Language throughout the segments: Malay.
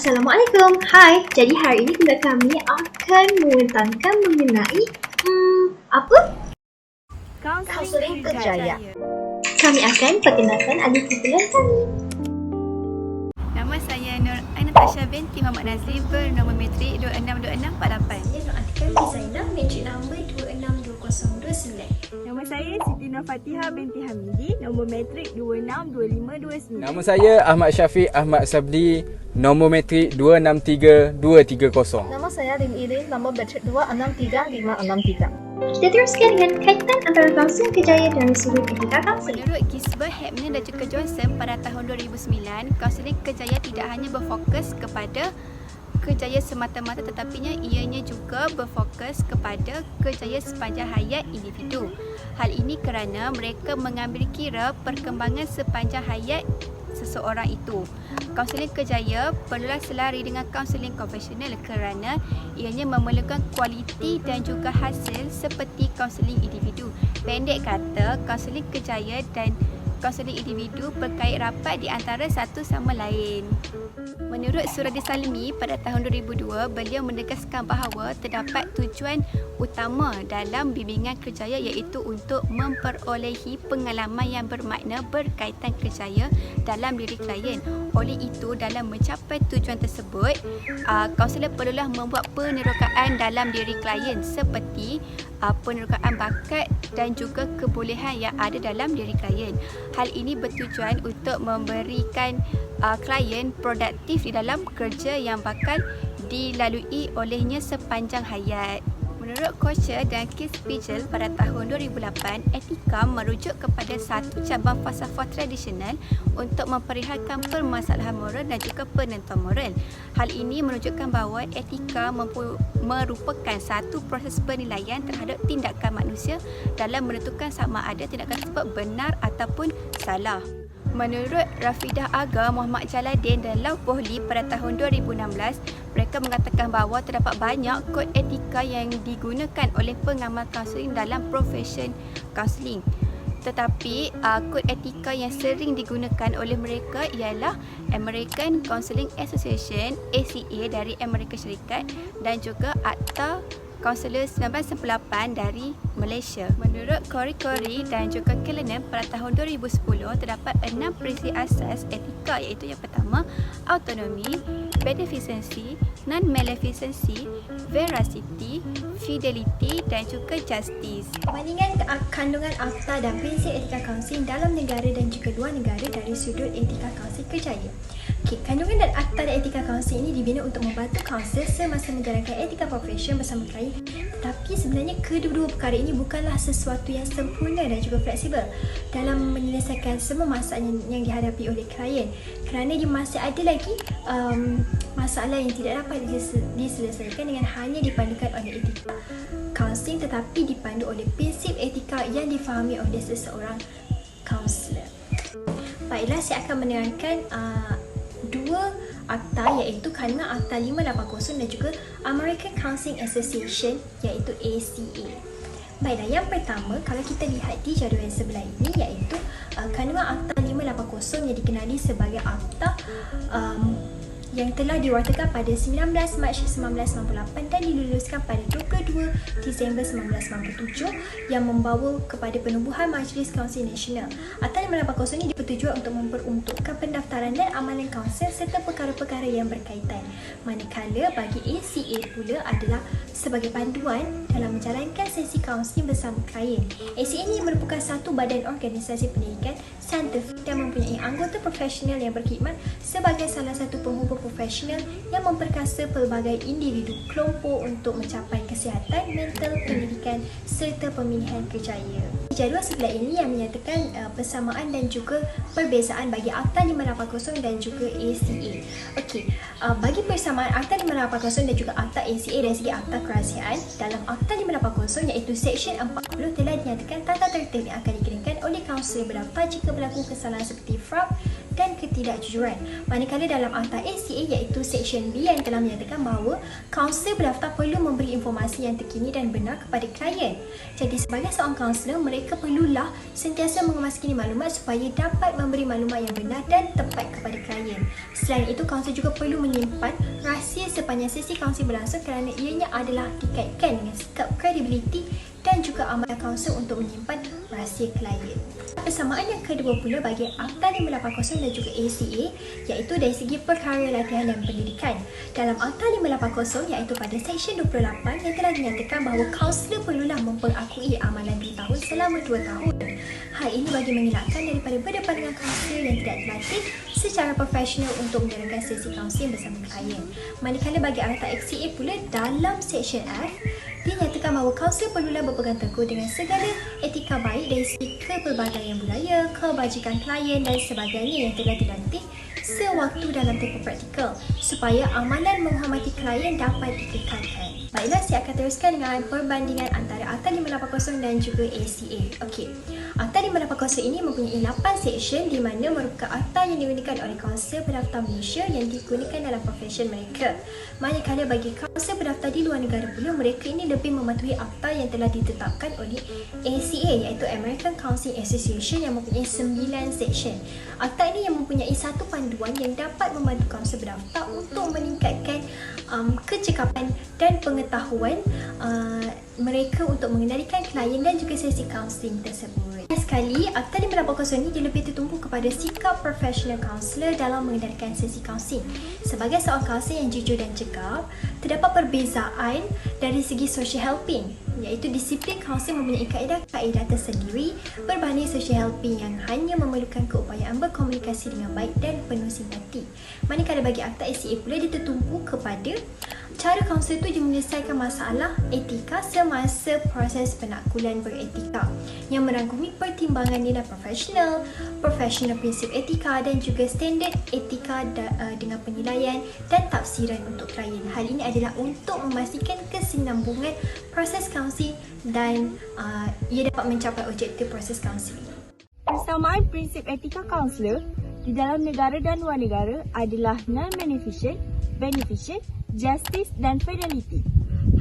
Assalamualaikum. Hai, jadi hari ini pula kami akan menentangkan mengenai apa? Kaunseling Kerjaya. Kami akan perkenalkan ahli kumpulan kami. Nama saya Nur Natasha binti Muhammad Nazri, bernombor metrik 262648. Saya Nur Atika Zainab, metrik nombor 262029. Nama saya Siti Nur Fatihah binti Hamidi, nombor metrik 262529. Nama saya Ahmad Syafiq Ahmad Sabli, nombor metrik 263230. Nama saya Lim Ilin, nombor metrik 263563. Kita teruskan dengan kaitan antara kaunseling kerjaya dan sudut etika kaunseling. Menurut Kisbah, Hepner dan juga Johnson pada tahun 2009, kaunseling kerjaya tidak hanya berfokus kepada kerjaya semata-mata tetapinya ianya juga berfokus kepada kerjaya sepanjang hayat individu. Hal ini kerana mereka mengambil kira perkembangan sepanjang hayat seseorang itu. Kaunseling kerjaya perlulah selari dengan kaunseling konvensional kerana ianya memerlukan kualiti dan juga hasil seperti kaunseling individu. Pendek kata, kaunseling kerjaya dan kaunseling individu berkait rapat di antara satu sama lain. Menurut Suradi Salmi pada tahun 2002, beliau menegaskan bahawa terdapat tujuan utama dalam bimbingan kerjaya iaitu untuk memperolehi pengalaman yang bermakna berkaitan kerjaya dalam diri klien. Oleh itu, dalam mencapai tujuan tersebut, kaunselor perlulah membuat penerokaan dalam diri klien seperti penerokaan bakat dan juga kebolehan yang ada dalam diri klien. Hal ini bertujuan untuk memberikan klien produktif di dalam kerja yang bakal dilalui olehnya sepanjang hayat. Menurut Kocher dan Kiss-Pagel pada tahun 2008, etika merujuk kepada satu cabang falsafah tradisional untuk memperihalkan permasalahan moral dan juga penentuan moral. Hal ini menunjukkan bahawa etika merupakan satu proses penilaian terhadap tindakan manusia dalam menentukan sama ada tindakan tersebut benar ataupun salah. Menurut Rafidah Aga, Muhammad Jalaluddin dan Lauf Bohli pada tahun 2016, mereka mengatakan bahawa terdapat banyak kod etika yang digunakan oleh pengamal kaunseling dalam profesion kaunseling. Tetapi kod etika yang sering digunakan oleh mereka ialah American Counseling Association (ACA) dari Amerika Syarikat dan juga Akta Kaunselor 1998 dari Malaysia. Menurut Corey dan juga Kellenen pada tahun 2010, terdapat 6 prinsip asas etika iaitu yang pertama, autonomi, beneficency, non-maleficency, veracity, fidelity dan juga justice. Bandingan kandungan akta dan prinsip etika kaunseling dalam negara dan juga luar negara dari sudut etika kaunseling kerjaya. Kandungan dan akta dan etika kaunseling ini dibina untuk membantu kaunselor semasa menjalankan etika profesion bersama klien. Tetapi sebenarnya kedua-dua perkara ini bukanlah sesuatu yang sempurna dan juga fleksibel dalam menyelesaikan semua masalah yang dihadapi oleh klien, kerana dia masih ada lagi masalah yang tidak dapat diselesaikan dengan hanya dipandukan oleh etika kaunseling, tetapi dipandu oleh prinsip etika yang difahami oleh seseorang kaunselor. Baiklah, saya akan menerangkan dua akta iaitu kandungan akta 580 dan juga American Counseling Association iaitu ACA. Baiklah, yang pertama kalau kita lihat di jadual yang sebelah ini iaitu kandungan akta 580 yang dikenali sebagai akta yang telah diwatakan pada 19 Mac 1998 dan diluluskan pada 22 Disember 1997 yang membawa kepada penubuhan Majlis Kaunseling Nasional. Akta 580 ini bertujuan untuk memperuntukkan pendaftaran dan amalan kaunselor serta perkara-perkara yang berkaitan. Manakala bagi ACA pula adalah sebagai panduan dalam menjalankan sesi kaunseling bersama klien. ACA ini merupakan satu badan organisasi pendidikan saintifik dan mempunyai anggota profesional yang berkhidmat sebagai salah satu penghubung profesional yang memperkasa pelbagai individu kelompok untuk mencapai kesihatan mental, pendidikan serta pemilihan kerjaya. Jadual sebelah ini yang menyatakan persamaan dan juga perbezaan bagi Akta 580 dan juga ACA. Okey, bagi persamaan Akta 580 dan juga Akta ACA dari segi akta kerahsiaan, dalam Akta 580 iaitu Seksyen 40 telah dinyatakan tata tertib yang akan dikenakan oleh kaunselor berdaftar jika berlaku kesalahan seperti fraud, dan ketidakjujuran. Manakala dalam Akta ACA iaitu Seksyen B yang telah menyatakan bahawa kaunselor berdaftar perlu memberi informasi yang terkini dan benar kepada klien. Jadi sebagai seorang kaunselor, mereka perlulah sentiasa mengemaskini maklumat supaya dapat memberi maklumat yang benar dan tepat kepada klien. Selain itu, kaunselor juga perlu menyimpan rahsia sepanjang sesi kaunseling berlangsung kerana ianya adalah dikaitkan dengan sikap kredibiliti dan juga amanah kaunselor untuk menyimpan rahsia klien. Persamaan yang kedua pula bagi Akta 580 dan juga ACA iaitu dari segi perkara latihan dan pendidikan. Dalam Akta 580 iaitu pada Seksyen 28 yang telah dinyatakan bahawa kaunselor perlulah mempengakui amalan 2 tahun selama 2 tahun. Hal ini bagi mengelakkan daripada berdepan dengan kaunselor yang tidak dilatih secara profesional untuk menjalankan sesi kaunseling bersama klien. Manakala bagi Akta ACA pula dalam Seksyen F dinyatakan bahawa kaunselor perlulah berpegang teguh dengan segala etika baik dari segi kepelbagaian budaya, kebajikan klien dan sebagainya yang telah dilatih sewaktu dalam tempoh praktikal supaya amalan menghormati klien dapat dikekalkan. Baiklah, saya akan teruskan dengan perbandingan antara Akta 580 dan juga ACA. Okey, Akta 580 ini mempunyai 8 seksyen di mana merupakan akta yang digunakan oleh kaunselor berdaftar Malaysia yang digunakan dalam profession mereka. Manakala bagi kaunselor berdaftar di luar negara pula, mereka ini lebih mematuhi akta yang telah ditetapkan oleh ACA iaitu American Counseling Association yang mempunyai 9 seksyen. Akta ini yang mempunyai satu panduan yang dapat membantu kaunselor berdaftar untuk meningkatkan kecekapan dan pengetahuan mereka untuk mengendalikan klien dan juga sesi kaunseling tersebut. Sekali, Akta 580 ini dia lebih tertumpu kepada sikap profesional kaunselor dalam mengendalikan sesi kaunseling. Sebagai seorang kaunselor yang jujur dan cekap, terdapat perbezaan dari segi social helping, iaitu disiplin kaunseling mempunyai kaedah-kaedah tersendiri berbanding social helping yang hanya memerlukan keupayaan berkomunikasi dengan baik dan penuh simpati. Manakala bagi Akta ACA pula dia tertumpu kepada cara kaunselor itu menyelesaikan masalah etika semasa proses penaklukan beretika yang merangkumi pertimbangan nilai profesional prinsip etika dan juga standard etika dengan penilaian dan tafsiran untuk klien. Hal ini adalah untuk memastikan kesinambungan proses kaunseling dan ia dapat mencapai objektif proses kaunseling. Persamaan prinsip etika kaunselor di dalam negara dan luar negara adalah non-beneficent, beneficent, justice dan fidelity.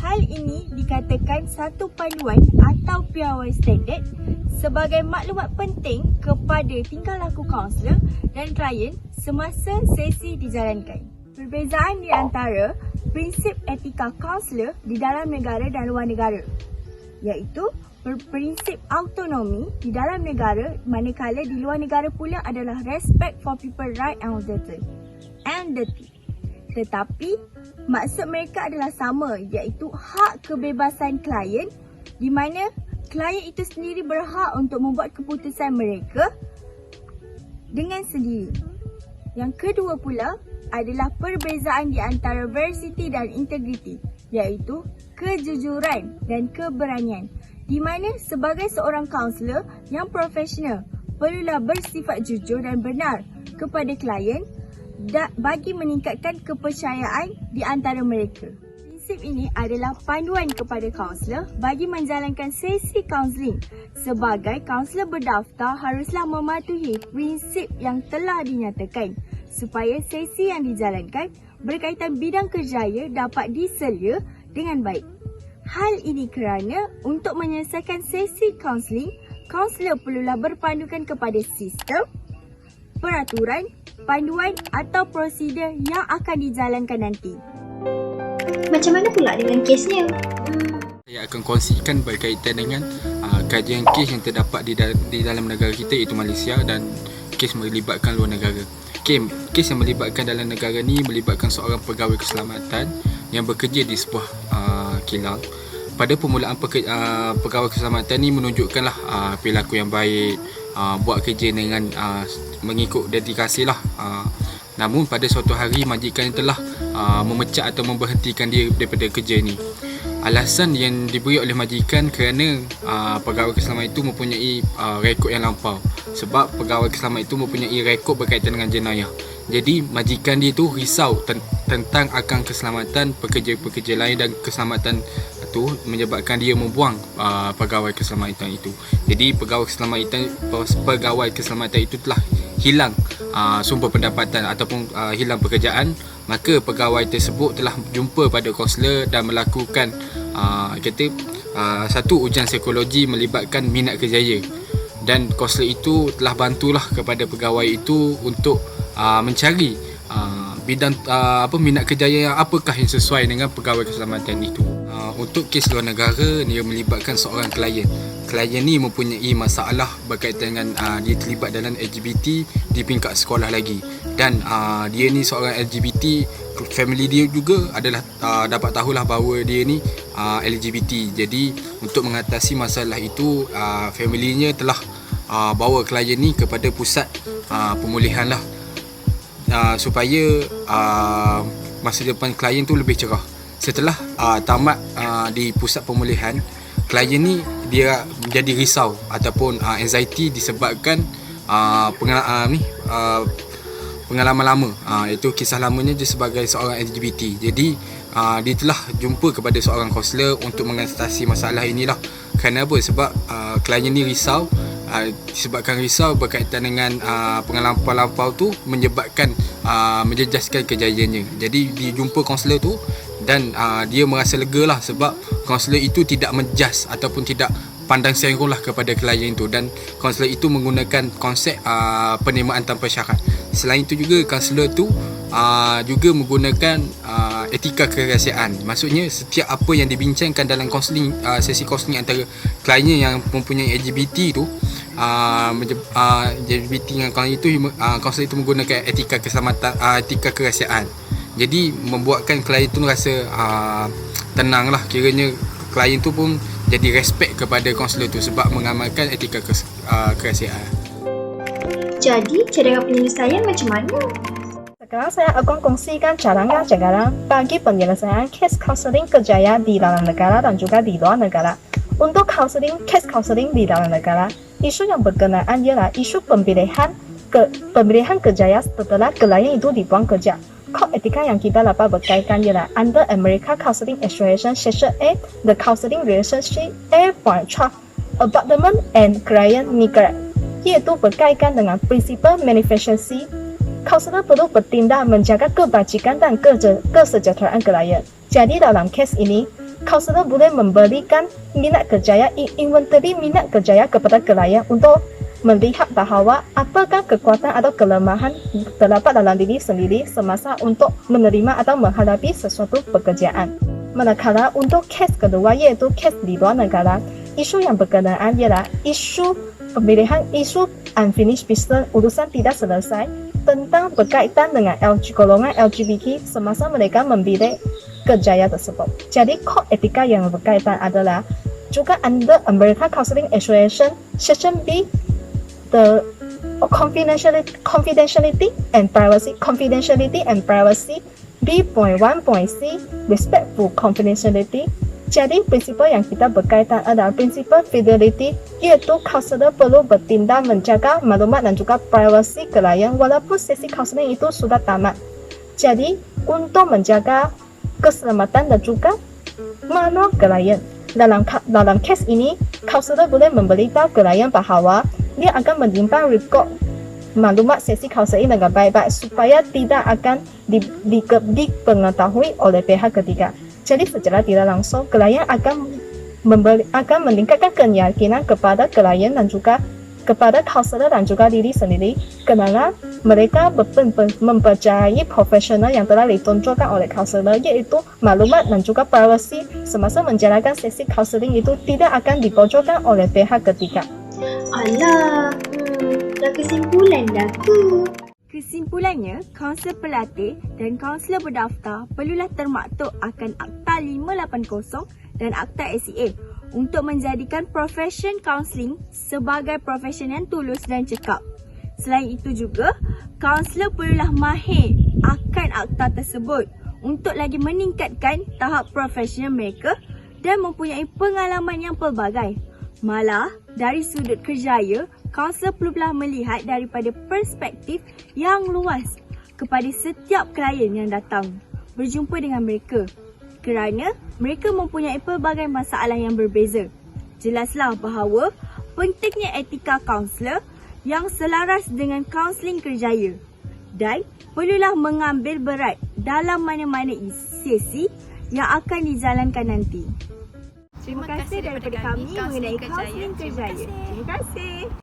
Hal ini dikatakan satu panduan atau piawai standard sebagai maklumat penting kepada tingkah laku kaunselor dan klien semasa sesi dijalankan. Perbezaan di antara prinsip etika kaunselor di dalam negara dan luar negara iaitu prinsip autonomi di dalam negara, manakala di luar negara pula adalah respect for people right and duty. Tetapi maksud mereka adalah sama, iaitu hak kebebasan klien di mana klien itu sendiri berhak untuk membuat keputusan mereka dengan sendiri. Yang kedua pula adalah perbezaan di antara veracity dan integrity, iaitu kejujuran dan keberanian, di mana sebagai seorang kaunselor yang profesional perlulah bersifat jujur dan benar kepada klien bagi meningkatkan kepercayaan di antara mereka. Prinsip ini adalah panduan kepada kaunselor bagi menjalankan sesi kaunseling. Sebagai kaunselor berdaftar haruslah mematuhi prinsip yang telah dinyatakan supaya sesi yang dijalankan berkaitan bidang kerjaya dapat diselia dengan baik. Hal ini kerana untuk menyelesaikan sesi kaunseling, kaunselor perlulah berpandukan kepada sistem, peraturan, panduan atau prosedur yang akan dijalankan nanti. Macam mana pula dengan kesnya? Saya akan kongsikan berkaitan dengan kajian kes yang terdapat di dalam negara kita iaitu Malaysia dan kes melibatkan luar negara. Kes yang melibatkan dalam negara ni melibatkan seorang pegawai keselamatan yang bekerja di sebuah kilang. Pada permulaan pegawai keselamatan ni menunjukkanlah perilaku yang baik, buat kerja dengan mengikut dedikasi lah. Namun pada suatu hari majikan telah memecat atau memberhentikan dia daripada kerja ni. Alasan yang diberi oleh majikan kerana pegawai keselamatan itu mempunyai rekod yang lampau. Sebab pegawai keselamatan itu mempunyai rekod berkaitan dengan jenayah. Jadi majikan dia tu risau tentang akan keselamatan pekerja-pekerja lain dan keselamatan itu menyebabkan dia membuang pegawai keselamatan itu. Jadi pegawai keselamatan itu telah hilang sumber pendapatan ataupun hilang pekerjaan, maka pegawai tersebut telah jumpa pada kaunselor dan melakukan satu ujian psikologi melibatkan minat kerjaya, dan kaunselor itu telah bantulah kepada pegawai itu untuk mencari bidang minat kerjaya yang apakah yang sesuai dengan pegawai keselamatan itu. Untuk kes luar negara, dia melibatkan seorang klien. Klien ni mempunyai masalah berkaitan dengan dia terlibat dalam LGBT di peringkat sekolah lagi, dan dia ni seorang LGBT, family dia juga adalah dapat tahulah bahawa dia ni LGBT. Jadi untuk mengatasi masalah itu, family-nya telah bawa klien ni kepada pusat pemulihan lah, supaya masa depan klien tu lebih cerah. Setelah tamat di pusat pemulihan, klien ni dia menjadi risau ataupun anxiety disebabkan pengalaman lama, iaitu kisah lamanya dia sebagai seorang LGBT. Jadi dia telah jumpa kepada seorang kaunselor untuk mengatasi masalah inilah. Kenapa? Sebab klien ni risau, disebabkan risau berkaitan dengan pengalaman lampau tu menyebabkan menjejaskan kejayaannya. Jadi dia jumpa kaunselor tu dan dia merasa lega lah, sebab kaunselor itu tidak menjas ataupun tidak pandang serong lah kepada klien itu, dan kaunselor itu menggunakan konsep penerimaan tanpa syarat. Selain itu juga kaunselor tu juga menggunakan etika kerahsiaan. Maksudnya setiap apa yang dibincangkan dalam kaunseling, sesi kaunseling antara klien yang mempunyai LGBT tu, LGBT dengan klien itu, kaunselor itu menggunakan etika keselamatan, etika kerahsiaan. Jadi membuatkan klien tu rasa tenang lah, kiranya klien tu pun jadi respect kepada kaunselor tu sebab mengamalkan etika kerahsiaan. Jadi, cara penyelesaian macam mana? Sekarang saya akan kongsikan cara bagi penyelesaian kes counseling kerjaya di dalam negara dan juga di luar negara. Untuk kes counseling di dalam negara, isu yang berkenaan ialah isu pemilihan kerjaya setelah klien itu dibuang kerja. Kod etika yang kita dapat berkaitan ialah under American Counseling Association Section A, the Counseling Relationship A.12, Abandonment and Client Neglect, iaitu berkaitan dengan prinsipal manifestasi. Kaunselor perlu bertindak menjaga kebajikan dan kesejahteraan klien. Jadi dalam kes ini, kaunselor boleh memberikan minat kerjaya, inventory minat kerjaya kepada klien untuk melihat bahawa apakah kekuatan atau kelemahan terdapat dalam diri sendiri semasa untuk menerima atau menghadapi sesuatu pekerjaan. Manakala untuk kes kedua, iaitu kes di luar negara, isu yang berkenaan ialah isu pemilihan, isu unfinished business, urusan tidak selesai tentang berkaitan dengan golongan LGBT semasa mereka membidik kerjaya tersebut. Jadi kod etika yang berkaitan adalah juga under American Counseling Association Section B, the confidentiality and privacy, B.1.C, respectful confidentiality. Jadi prinsipal yang kita berkaitan adalah prinsipal fidelity, iaitu kaunselor perlu bertindak menjaga maklumat dan juga privasi klien walaupun sesi kaunseling itu sudah tamat. Jadi untuk menjaga keselamatan dan juga manual klien, dalam kes ini kaunselor boleh memberitahu klien bahawa dia akan menyimpan rekod maklumat sesi kaunseling dengan baik-baik supaya tidak akan dipengetahui oleh pihak ketiga. Jadi secara tidak langsung klien akan meningkatkan keyakinan kepada klien dan juga kepada kaunselor dan juga diri sendiri, kerana mereka mempercayai profesional yang telah ditunjukkan oleh kaunselor, iaitu maklumat dan juga privasi semasa menjalankan sesi kaunseling itu tidak akan dibocorkan oleh pihak ketiga. Alah, dah kesimpulan dah tu. Kesimpulannya, kaunselor pelatih dan kaunselor berdaftar perlulah termaktub akan Akta 580 dan Akta ACA untuk menjadikan profesion kaunseling sebagai profesion yang tulus dan cekap. Selain itu juga, kaunselor perlulah mahir akan akta tersebut untuk lagi meningkatkan tahap profesional mereka dan mempunyai pengalaman yang pelbagai. Malah, dari sudut kerjaya, kaunselor perlulah melihat daripada perspektif yang luas kepada setiap klien yang datang berjumpa dengan mereka, kerana mereka mempunyai pelbagai masalah yang berbeza. Jelaslah bahawa pentingnya etika kaunselor yang selaras dengan kaunseling kerjaya dan perlulah mengambil berat dalam mana-mana sesi yang akan dijalankan nanti. Terima kasih daripada kami mengenai kaunseling kerjaya. Terima kasih.